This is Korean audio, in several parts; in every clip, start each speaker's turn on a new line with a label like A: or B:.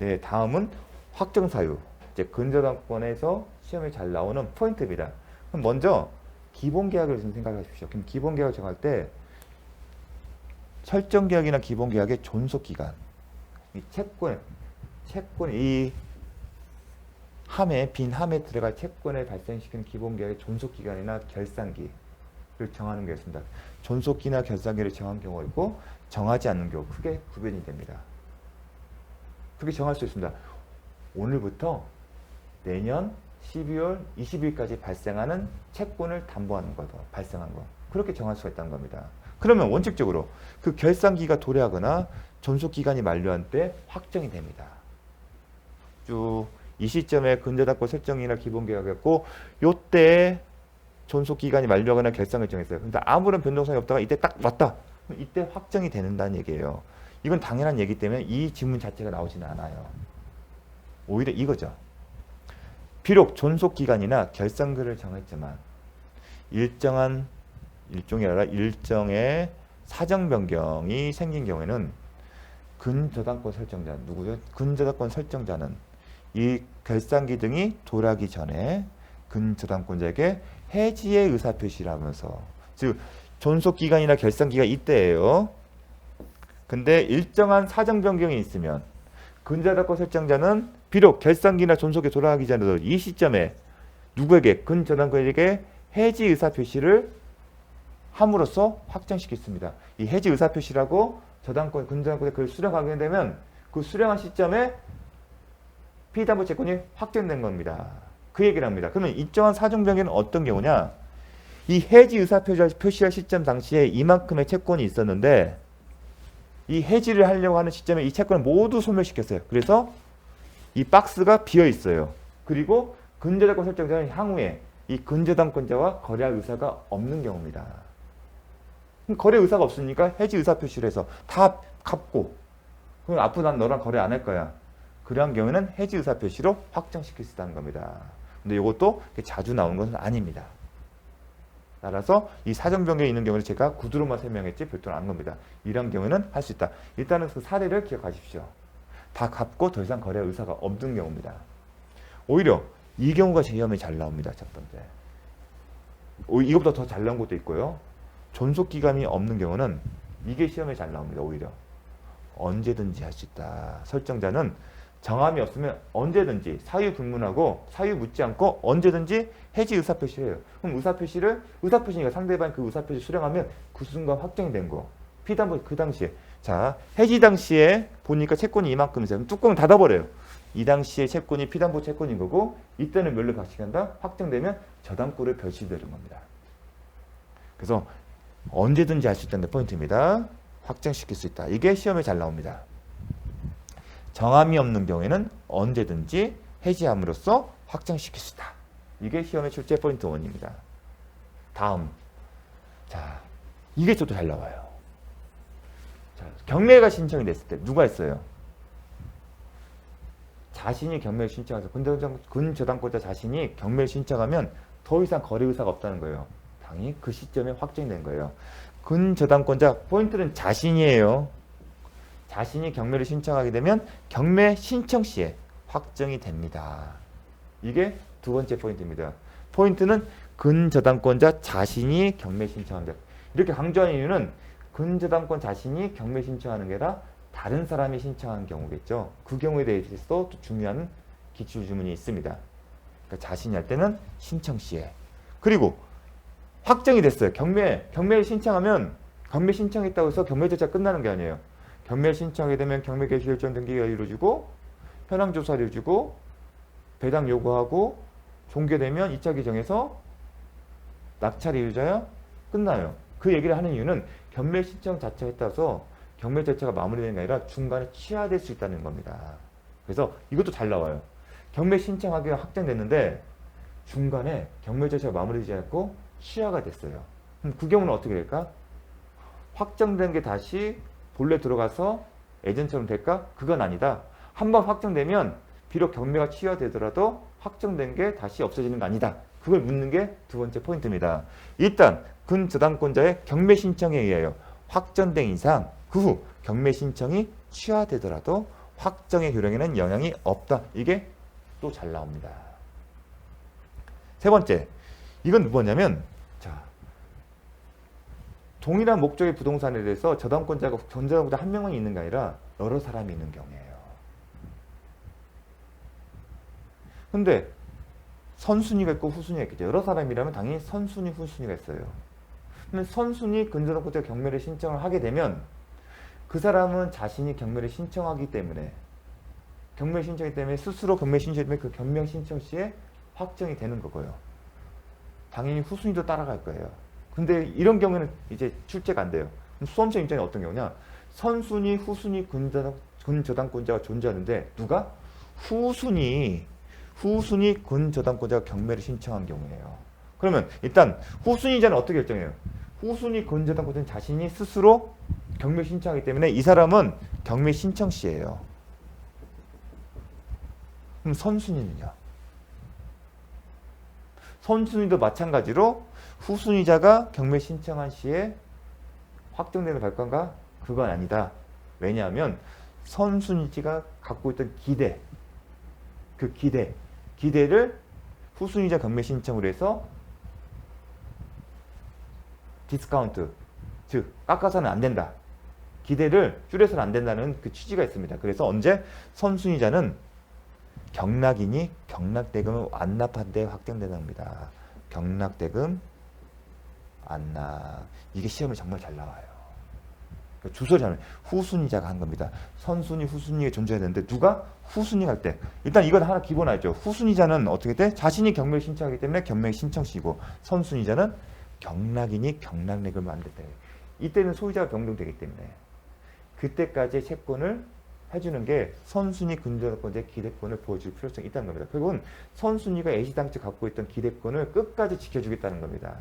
A: 네, 다음은 확정 사유. 이제 근저당권에서 시험에 잘 나오는 포인트입니다. 그럼 먼저 기본 계약을 좀 생각하십시오. 그럼 기본 계약을 정할 때 설정 계약이나 기본 계약의 존속 기간, 이 채권 이 함에 빈 함에 들어갈 채권을 발생시키는 기본 계약의 존속 기간이나 결산기를 정하는 게 있습니다. 존속기나 결산기를 정한 경우가 있고 정하지 않는 경우 크게 구별이 됩니다. 그렇게 정할 수 있습니다. 오늘부터 내년 12월 20일까지 발생하는 채권을 담보하는 거죠. 발생한 거. 그렇게 정할 수가 있다는 겁니다. 그러면 원칙적으로 그 결산기가 도래하거나 존속기간이 만료한 때 확정이 됩니다. 쭉 이 시점에 근저당권 설정이나 기본계약이었고 요때 존속기간이 만료하거나 결산을 정했어요. 근데 아무런 변동사항이 없다가 이때 딱 왔다. 이때 확정이 된다는 얘기예요. 이건 당연한 얘기 때문에 이 질문 자체가 나오지는 않아요. 오히려 이거죠. 비록 존속기간이나 결산일을 정했지만 일정의 사정 변경이 생긴 경우에는 근저당권 설정자, 누구죠? 근저당권 설정자는 이 결산기 등이 도래하기 전에 근저당권자에게 해지의 의사표시를 하면서, 즉 존속기간이나 결산기가 이때예요. 근데 일정한 사정 변경이 있으면 근저당권 설정자는 비록 결산기나 존속에 돌아가기 전에도 이 시점에 누구에게? 근저당권에게 해지 의사표시를 함으로써 확정시켰습니다. 이 해지 의사표시라고 근저당권에 그걸 수령하게 되면 그 수령한 시점에 피담보 채권이 확정된 겁니다. 그 얘기를 합니다. 그러면 일정한 사정 변경은 어떤 경우냐? 이 해지 의사표시할 시점 당시에 이만큼의 채권이 있었는데 이 해지를 하려고 하는 시점에 이 채권을 모두 소멸시켰어요. 그래서 이 박스가 비어 있어요. 그리고 근저당권 설정자는 향후에 이 근저당권자와 거래할 의사가 없는 경우입니다. 거래 의사가 없으니까 해지 의사표시를 해서 다 갚고, 그럼 앞으로 난 너랑 거래 안 할 거야. 그러한 경우에는 해지 의사표시로 확정시킬 수 있다는 겁니다. 근데 이것도 자주 나오는 것은 아닙니다. 따라서 이 사정 변경이 있는 경우는 제가 구두로만 설명했지 별도로 안 겁니다. 이런 경우는 할 수 있다. 일단은 그 사례를 기억하십시오. 다 갚고 더 이상 거래할 의사가 없는 경우입니다. 오히려 이 경우가 시험에 잘 나옵니다. 첫 번째. 이것보다 더 잘 나온 것도 있고요. 존속기간이 없는 경우는 이게 시험에 잘 나옵니다. 오히려 언제든지 할 수 있다. 설정자는 정함이 없으면 언제든지 사유 불문하고 사유 묻지 않고 언제든지 해지 의사표시를 해요. 그럼 의사표시니까 상대방이 그 의사표시 수령하면 그 순간 확정이 된 거. 피담보 그 당시에. 자, 해지 당시에 보니까 채권이 이만큼 있어요. 그럼 뚜껑을 닫아버려요. 이 당시에 채권이 피담보 채권인 거고 이때는 멸로 각식한다. 확정되면 저당권을 별시되는 겁니다. 그래서 언제든지 할 수 있다는 게 포인트입니다. 확정시킬 수 있다. 이게 시험에 잘 나옵니다. 정함이 없는 경우에는 언제든지 해지함으로써 확정시킬 수 있다. 이게 시험의 출제 포인트 1입니다. 다음. 자, 이게 또 잘 나와요. 자, 경매가 신청이 됐을 때 누가 했어요? 자신이 경매를 신청해서 근저당권자 자신이 경매를 신청하면 더 이상 거래 의사가 없다는 거예요. 당연히 그 시점에 확정된 거예요. 근저당권자 포인트는 자신이에요. 자신이 경매를 신청하게 되면 경매 신청 시에 확정이 됩니다. 이게 두 번째 포인트입니다. 포인트는 근저당권자 자신이 경매 신청한다. 이렇게 강조하는 이유는 근저당권 자신이 경매 신청하는 게 아니라 다른 사람이 신청한 경우겠죠. 그 경우에 대해서 또 중요한 기출주문이 있습니다. 그러니까 자신이 할 때는 신청 시에. 그리고 확정이 됐어요. 경매를 신청하면 경매 신청했다고 해서 경매 절차 끝나는 게 아니에요. 경매를 신청하게 되면 경매 개시 결정 등기가 이루어지고 현황 조사를 해주고 배당 요구하고 종결되면 2차 규정에서 낙찰 이루어져야 끝나요. 그 얘기를 하는 이유는 경매 신청 자체에 따라서 경매 절차가 마무리되는 게 아니라 중간에 취하될 수 있다는 겁니다. 그래서 이것도 잘 나와요. 경매 신청하기가 확정됐는데 중간에 경매 절차가 마무리되지 않고 취하가 됐어요. 그럼 그 경우는 어떻게 될까? 확정된 게 다시 본래 들어가서 예전처럼 될까? 그건 아니다. 한번 확정되면 비록 경매가 취하되더라도 확정된 게 다시 없어지는 거 아니다. 그걸 묻는 게 두 번째 포인트입니다. 일단 근저당권자의 경매 신청에 의하여 확정된 이상 그 후 경매 신청이 취하되더라도 확정의 효력에는 영향이 없다. 이게 또 잘 나옵니다. 세 번째, 이건 뭐냐면 자, 동일한 목적의 부동산에 대해서 저당권자가 전저당권자 한 명만 있는 게 아니라 여러 사람이 있는 경우예요. 근데 선순위가 있고 후순위가 있겠죠. 여러 사람이라면 당연히 선순위, 후순위가 있어요. 근데 선순위 근저당권자 경매를 신청을 하게 되면 그 사람은 자신이 경매를 신청하기 때문에 경매 신청이기 때문에 스스로 경매 신청이 때문에 그 경매 신청 시에 확정이 되는 거고요. 당연히 후순위도 따라갈 거예요. 근데 이런 경우에는 이제 출제가 안 돼요. 수험생 입장에 어떤 경우냐? 선순위, 후순위 근저당권자가 존재하는데 누가? 후순위 근저당권자가 경매를 신청한 경우예요. 그러면 일단 후순위자는 어떻게 결정해요? 후순위 근저당권자는 자신이 스스로 경매 신청하기 때문에 이 사람은 경매 신청 시예요. 그럼 선순위는요? 선순위도 마찬가지로 후순위자가 경매 신청한 시에 확정되는 발권가? 그건 아니다. 왜냐하면 선순위자가 갖고 있던 기대, 그 기대를 후순위자 경매 신청으로 해서 디스카운트, 즉 깎아서는 안 된다. 기대를 줄여서는 안 된다는 그 취지가 있습니다. 그래서 언제 선순위자는 경락이니 경락대금을 완납한 데 확정되는 겁니다. 경락대금 완납. 이게 시험에 정말 잘 나와요. 주소를 하면 후순위자가 한 겁니다. 선순위, 후순위가 존재해야 되는데 누가? 후순위 할 때. 일단 이건 하나 기본 알죠. 후순위자는 어떻게 돼? 자신이 경매를 신청하기 때문에 경매 신청시고 선순위자는 경락이니 경락대금을 만들때. 이때는 소유자가 변동되기 때문에 그때까지의 채권을 해주는 게 선순위 근저당권자의 기대권을 보여줄 필요성이 있다는 겁니다. 결국은 선순위가 애시당초 갖고 있던 기대권을 끝까지 지켜주겠다는 겁니다.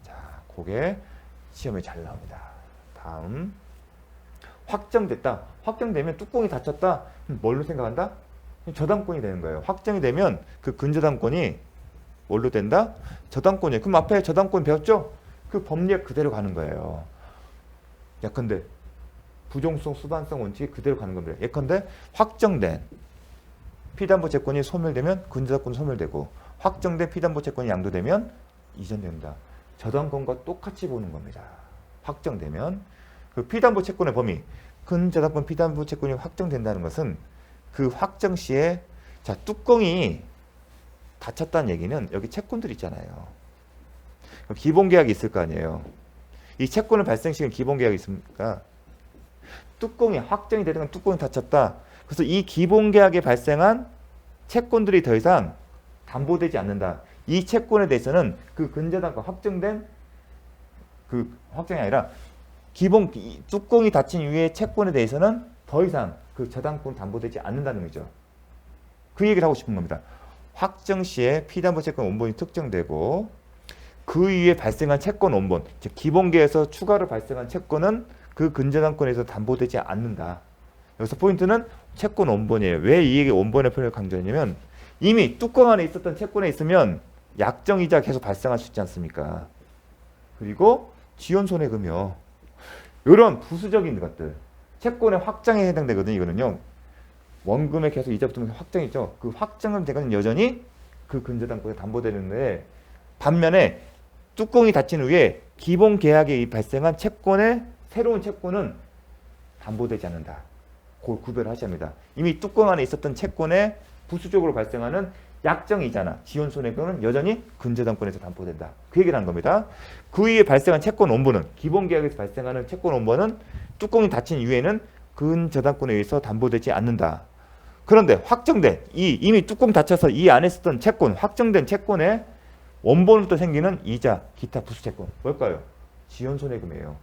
A: 자, 그게 시험에 잘 나옵니다. 다음, 확정됐다. 확정되면 뚜껑이 닫혔다. 뭘로 생각한다? 저당권이 되는 거예요. 확정이 되면 그 근저당권이 뭘로 된다? 저당권이에요. 그럼 앞에 저당권 배웠죠? 그 법리에 그대로 가는 거예요. 예컨대 부종성, 수반성 원칙이 그대로 가는 겁니다. 예컨대 확정된 피담보 채권이 소멸되면 근저당권 소멸되고 확정된 피담보 채권이 양도되면 이전된다. 저당권과 똑같이 보는 겁니다. 확정되면 그 피담보 채권의 범위, 근저당권 피담보 채권이 확정된다는 것은 그 확정 시에 자 뚜껑이 닫혔다는 얘기는 여기 채권들 있잖아요. 기본계약이 있을 거 아니에요. 이 채권을 발생시키는 기본계약이 있습니까? 뚜껑이 확정이 되는 건 뚜껑이 닫혔다. 그래서 이 기본계약에 발생한 채권들이 더 이상 담보되지 않는다. 이 채권에 대해서는 그 근저당권 확정된 그 확정이 아니라 기본 뚜껑이 닫힌 이후의 채권에 대해서는 더 이상 그 저당권 담보되지 않는다는 거죠. 그 얘기를 하고 싶은 겁니다. 확정 시에 피담보 채권 원본이 특정되고 그 이후에 발생한 채권 원본, 즉 기본계에서 추가로 발생한 채권은 그 근저당권에서 담보되지 않는다. 여기서 포인트는 채권 원본이에요. 왜 이 얘기 원본의 표현을 강조했냐면 이미 뚜껑 안에 있었던 채권에 있으면 약정이자 계속 발생할 수 있지 않습니까? 그리고 지연손해금이요. 이런 부수적인 것들 채권의 확장에 해당되거든요. 이거는요. 원금에 계속 이자 붙으면 확정이죠. 그 확정은 되거든 여전히 그 근저당권에 담보되는데 반면에 뚜껑이 닫힌 후에 기본 계약에 발생한 채권의 새로운 채권은 담보되지 않는다. 그걸 구별을 하셔야 합니다. 이미 뚜껑 안에 있었던 채권에 부수적으로 발생하는 약정이자나 지연손해금은 여전히 근저당권에서 담보된다. 그 얘기를 하는 겁니다. 그 이후에 발생한 채권 원본은 기본 계약에서 발생하는 채권 원본은 뚜껑이 닫힌 이후에는 근저당권에 의해서 담보되지 않는다. 그런데 확정된 이미 뚜껑 닫혀서 이 안에 있었던 채권, 확정된 채권에 원본으로부터 생기는 이자, 기타 부수채권 뭘까요? 지연손해금이에요.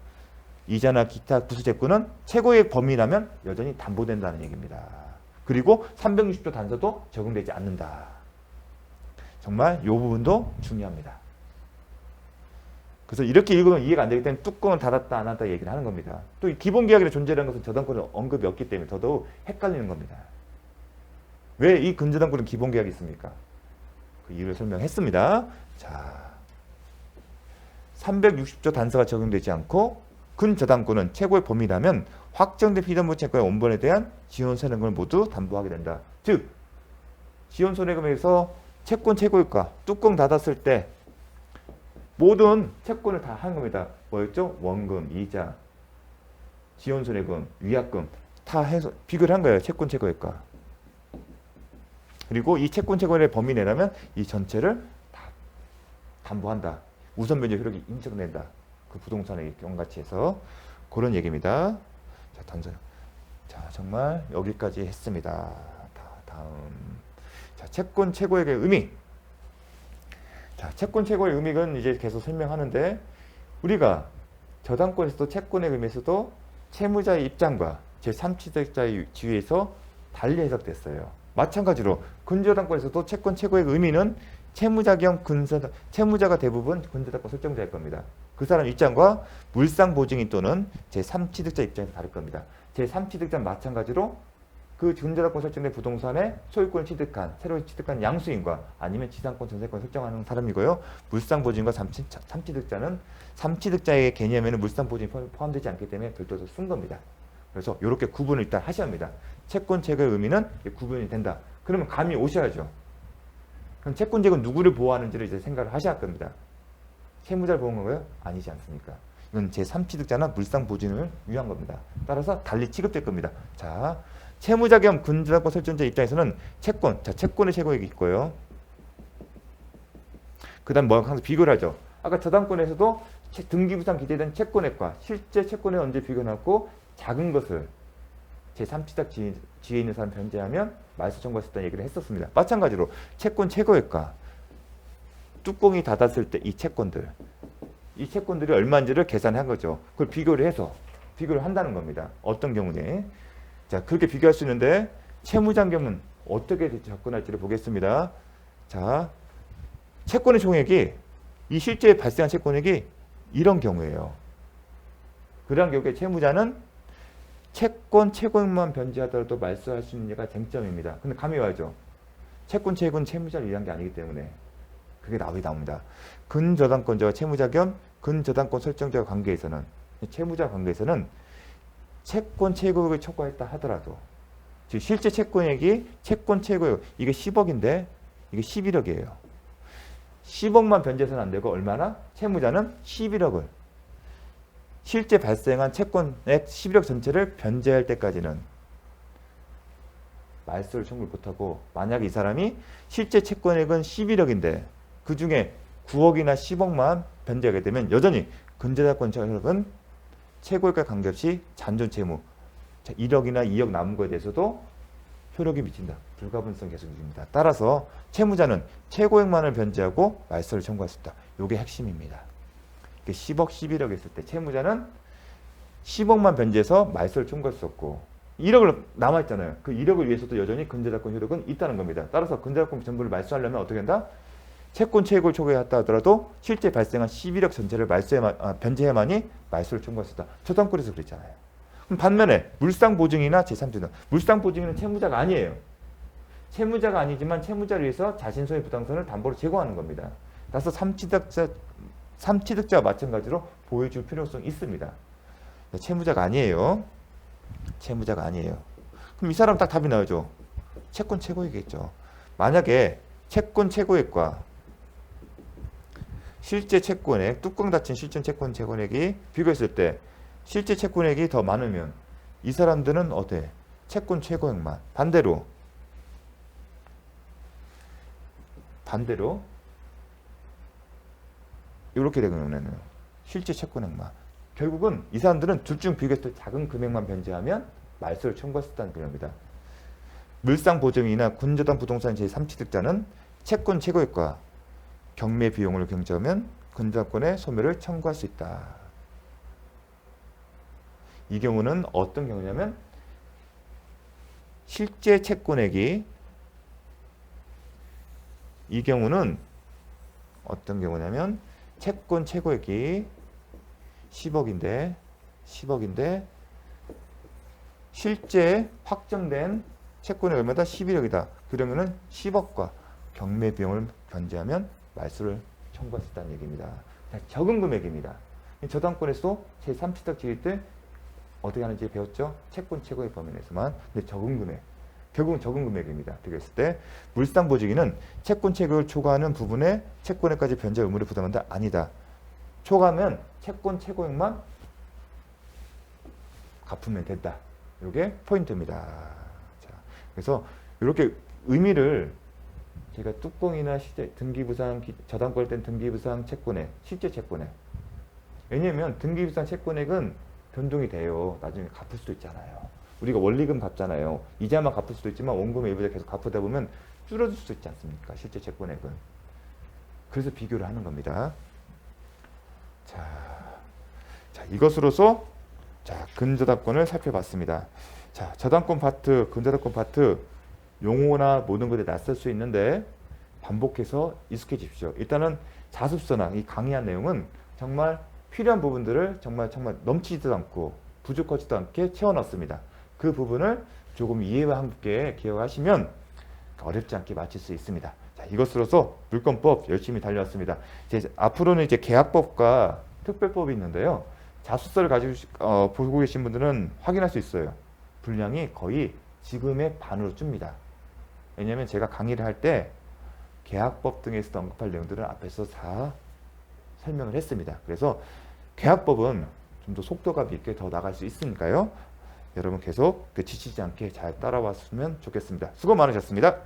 A: 이자나 기타 부수채권은 최고의 범위라면 여전히 담보된다는 얘기입니다. 그리고 360조 단서도 적용되지 않는다. 정말 이 부분도 중요합니다. 그래서 이렇게 읽으면 이해가 안 되기 때문에 뚜껑을 닫았다 안 닫았다 얘기를 하는 겁니다. 또 기본계약의 존재라는 것은 저당권의 언급이 없기 때문에 더더욱 헷갈리는 겁니다. 왜 이 근저당권은 기본계약이 있습니까? 그 이유를 설명했습니다. 자, 360조 단서가 적용되지 않고 근저당권은 최고의 범위라면 확정된 피담보 채권의 원본에 대한 지원 손해금을 모두 담보하게 된다. 즉 지원 손해금에서 채권 최고유가 뚜껑 닫았을 때 모든 채권을 다 한 겁니다. 뭐였죠? 원금, 이자, 지원 손해금, 위약금 다 해서 비교를 한 거예요. 채권 최고유가. 그리고 이 채권 최고의 범위 내라면 이 전체를 다 담보한다. 우선 변제 효력이 인정된다. 그 부동산의 경가치에서 그런 얘기입니다. 자, 단전. 자, 정말 여기까지 했습니다. 다음. 자, 채권 최고액의 의미. 자, 채권 최고의 의미는 이제 계속 설명하는데 우리가 저당권에서도 채권의 의미에서도 채무자의 입장과 제3취득자의 지위에서 달리 해석됐어요. 마찬가지로 근저당권에서도 채권 최고의 의미는 채무자 겸 채무자가 대부분 근저당권 설정자일 겁니다. 그 사람 입장과 물상보증인 또는 제3취득자 입장에서 다를 겁니다. 제3취득자는 마찬가지로 그 근저당권 설정된 부동산에 소유권을 취득한, 새로 취득한 양수인과 아니면 지상권, 전세권 설정하는 사람이고요. 물상보증인과 3취득자는 3취득자의 개념에는 물상보증이 포함되지 않기 때문에 별도로 쓴 겁니다. 그래서 이렇게 구분을 일단 하셔야 합니다. 채권 최고의 의미는 구분이 된다. 그러면 감이 오셔야죠. 그럼 채권 최고는 누구를 보호하는지를 이제 생각을 하셔야 할 겁니다. 채무자를 보호한 거예요? 아니지 않습니까? 이건 제3취득자나 물상보증을 위한 겁니다. 따라서 달리 취급될 겁니다. 자, 채무자 겸 근저당권 설정자 입장에서는 채권, 자, 채권의 최고액이 있고요. 그 다음 뭐 항상 비교를 하죠. 아까 저당권에서도 등기부상 기재된 채권액과 실제 채권액 언제 비교해놨고 작은 것을 제3취득 지위에 있는 사람 변제하면 말소 청구했었다는 얘기를 했었습니다. 마찬가지로 채권 최고액과 뚜껑이 닫았을 때 이 채권들이 얼마인지를 계산한 거죠. 그걸 비교를 한다는 겁니다. 어떤 경우에. 자, 그렇게 비교할 수 있는데 채무자겸은 어떻게 접근할지를 보겠습니다. 자, 채권의 총액이 이 실제 발생한 채권액이 이런 경우예요. 그런 경우에 채무자는 채권 최고액만 변제하더라도 말소할 수 있는 얘가 쟁점입니다. 근데 감이 와야죠. 채권 최고는 채무자를 위한 게 아니기 때문에 그게 나옵니다. 근저당권자와 채무자 겸 근저당권 설정자 관계에서는 채무자 관계에서는 채권 최고액을 초과했다 하더라도 즉 실제 채권액이 채권 최고액 이게 10억인데 이게 11억이에요. 10억만 변제해서는 안 되고 얼마나? 채무자는 11억을 실제 발생한 채권액 11억 전체를 변제할 때까지는 말소를 청구를 못하고 만약에 이 사람이 실제 채권액은 11억인데 그 중에 9억이나 10억만 변제하게 되면 여전히 근저당권 효력은 최고액과 관계없이 잔존 채무 1억이나 2억 남은 거에 대해서도 효력이 미친다. 불가분성 계속 유지입니다. 따라서 채무자는 최고액만을 변제하고 말소를 청구할 수 있다. 이게 핵심입니다. 10억, 11억 했을 때 채무자는 10억만 변제해서 말소를 청구할 수 없고 1억을 남아있잖아요. 그 1억을 위해서도 여전히 근저당권 효력은 있다는 겁니다. 따라서 근저당권 전부를 말소하려면 어떻게 한다? 채권 최고액을 초과했다 하더라도 실제 발생한 11억 전체를 변제해야만이 말소를 청구할 수 있다. 저당권에서 그랬잖아요. 그럼 반면에 물상보증이나 제3취득 물상보증인은 채무자가 아니에요. 채무자가 아니지만 채무자를 위해서 자신 소유 부동산을 담보로 제공하는 겁니다. 따라서 3취득자와 마찬가지로 보여줄 필요성이 있습니다. 채무자가 아니에요. 채무자가 아니에요. 그럼 이 사람 딱 답이 나오죠. 채권 최고액이겠죠. 만약에 채권 최고액과 실제 채권액, 뚜껑 닫힌 실제 채권 최고액이 비교했을 때 실제 채권액이 더 많으면 이 사람들은 어때? 채권 최고액만. 반대로 이렇게 되면 실제 채권액만. 결국은 이 사람들은 둘 중 비교했을 때 작은 금액만 변제하면 말소를 청구했었다는 겁니다. 물상보증이나 근저당 부동산 제3취득자는 채권 최고액과 경매 비용을 경제하면 근저당권의 소멸을 청구할 수 있다. 이 경우는 어떤 경우냐면 실제 채권액이 이 경우는 어떤 경우냐면 채권 최고액이 10억인데 실제 확정된 채권의 얼마다 11억이다. 그러면은 10억과 경매 비용을 변제하면 말소를 청구할 수 있다는 얘기입니다. 적은 금액입니다. 저당권에서도 제3취득 지위 때 어떻게 하는지 배웠죠? 채권 최고의 범위 내에서만. 근데 적은 금액. 결국은 적은 금액입니다. 비교했을 때 물상보증인은 채권 최고를 초과하는 부분에 채권에까지 변제 의무를 부담한다. 아니다. 초과하면 채권 최고액만 갚으면 된다. 이게 포인트입니다. 자, 그래서 이렇게 의미를 제가 뚜껑이나 실제 등기부상 저당권일 땐 등기부상 채권액, 실제 채권액. 왜냐하면 등기부상 채권액은 변동이 돼요. 나중에 갚을 수도 있잖아요. 우리가 원리금 갚잖아요. 이자만 갚을 수도 있지만 원금의 일부를 계속 갚으다 보면 줄어들 수도 있지 않습니까? 실제 채권액은. 그래서 비교를 하는 겁니다. 자, 이것으로서 근저당권을 살펴봤습니다. 자, 저당권 파트, 근저당권 파트 용어나 모든 것에 낯설 수 있는데 반복해서 익숙해지십시오. 일단은 자습서나 이 강의한 내용은 정말 필요한 부분들을 정말 넘치지도 않고 부족하지도 않게 채워넣습니다. 그 부분을 조금 이해와 함께 기억하시면 어렵지 않게 마칠 수 있습니다. 자, 이것으로서 물권법 열심히 달려왔습니다. 이제 앞으로는 이제 계약법과 특별법이 있는데요. 자습서를 가지고 보고 계신 분들은 확인할 수 있어요. 분량이 거의 지금의 반으로 줍니다. 왜냐하면 제가 강의를 할 때 계약법 등에서 언급할 내용들은 앞에서 다 설명을 했습니다. 그래서 계약법은 좀 더 속도감 있게 더 나갈 수 있으니까요. 여러분 계속 지치지 않게 잘 따라왔으면 좋겠습니다. 수고 많으셨습니다.